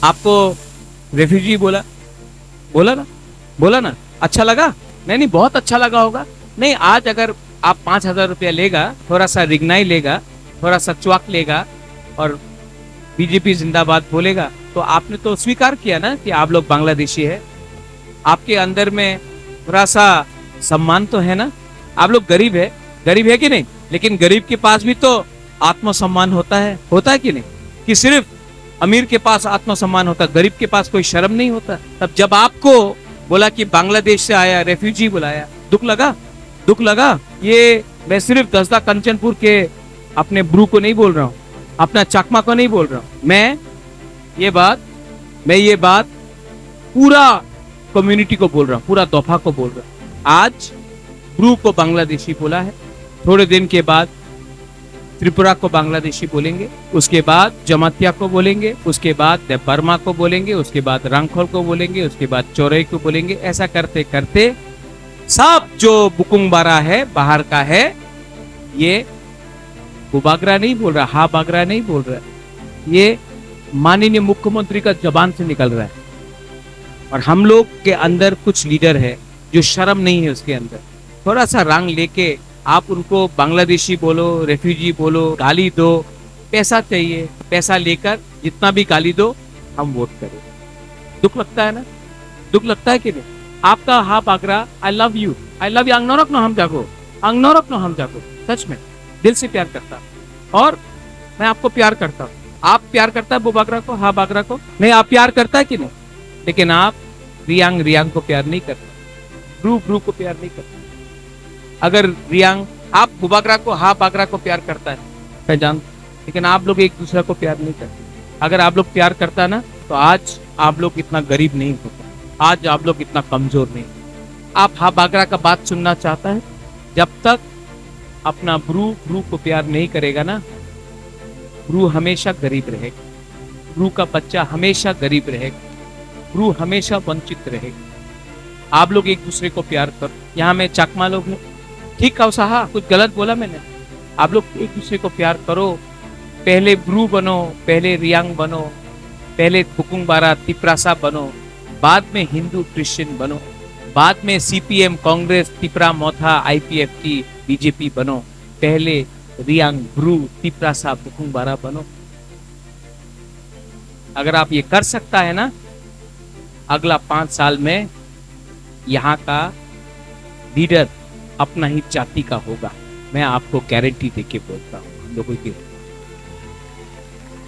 आपको रेफ्यूजी बोला, बोला ना, बोला ना, अच्छा लगा? नहीं नहीं, बहुत अच्छा लगा होगा। नहीं, आज अगर आप 5,000 रुपया लेगा, थोड़ा सा रिगनाई लेगा, थोड़ा सा च्वाक लेगा और बीजेपी जिंदाबाद बोलेगा, तो आपने तो स्वीकार किया ना कि आप लोग बांग्लादेशी है। आपके अंदर में थोड़ा सा सम्मान तो है ना। आप लोग गरीब है कि नहीं? लेकिन गरीब के पास भी तो आत्मसम्मान होता है कि नहीं? कि सिर्फ अमीर के पास आत्मसम्मान होता, गरीब के पास कोई शर्म नहीं होता। तब जब आपको बोला कि बांग्लादेश से आया, रेफ्यूजी बुलाया, दुख लगा। ये मैं सिर्फ दसदा कंचनपुर के अपने ब्रू को नहीं बोल रहा हूँ, अपना चकमा को नहीं बोल रहा हूँ। मैं ये बात पूरा कम्युनिटी को बोल रहा हूँ, पूरा दोफा को बोल रहा हूँ। आज ब्रू को बांग्लादेशी बोला है, थोड़े दिन के बाद त्रिपुरा को बांग्लादेशी बोलेंगे, उसके बाद जमातिया को बोलेंगे, उसके बाद देवबर्मा को बोलेंगे, उसके बाद रंगखोल को बोलेंगे, उसके बाद चौरई को बोलेंगे। ऐसा करते करते सब जो बुकुंग बारा है, बाहर का है, ये बुबागरा नहीं बोल रहा, हा बागरा नहीं बोल रहा, ये माननीय मुख्यमंत्री का जबान से निकल रहा है। और हम लोग के अंदर कुछ लीडर है जो शर्म नहीं है उसके अंदर। थोड़ा सा रंग लेके आप उनको बांग्लादेशी बोलो, रेफ्यूजी बोलो, गाली दो, पैसा चाहिए, पैसा लेकर जितना भी गाली दो, हम वोट करें। दुख लगता है ना? दुख लगता है कि नहीं? आपका हा बागरा, आई लव यू अंगनौरक नो हम जाको, सच में दिल से प्यार करता, और मैं आपको प्यार करता हूँ। आप प्यार करता है वो बागरा को, हा बागरा को? नहीं, आप प्यार करता है कि नहीं? लेकिन आप रियांग को प्यार नहीं करते, ब्रू को प्यार नहीं करते। अगर रियांग आप बुबागरा को, हा बागरा को प्यार करता है, मैं जानता, लेकिन आप लोग एक दूसरे को प्यार नहीं करते। अगर आप लोग प्यार करता ना, तो आज आप लोग इतना गरीब नहीं होता, आज आप लोग इतना कमजोर नहीं। आप हा बागरा का बात सुनना चाहता है? जब तक अपना ब्रू को प्यार नहीं करेगा ना, ब्रू हमेशा गरीब रहेगा, ब्रू का बच्चा हमेशा गरीब रहेगा, ब्रू हमेशा वंचित रहेगा। आप लोग एक दूसरे को प्यार करो। यहाँ में चकमा लोग हैं, ठीक है साहा, कुछ गलत बोला मैंने? आप लोग एक दूसरे को प्यार करो। पहले ब्रू बनो, पहले रियांग बनो, पहले बुकुंग बारा तिपरासा बनो, बाद में हिंदू क्रिश्चियन बनो, बाद में सीपीएम, कांग्रेस, तिपरा मोथा, आईपीएफटी, बीजेपी बनो। पहले रियांग, ब्रू, तिपरासा, बुकुंग बारा बनो। अगर आप ये कर सकता है ना, अगला 5 साल में यहाँ का लीडर अपना ही जाति का होगा। मैं आपको गारंटी देके बोलता हूँ। हम लोगों की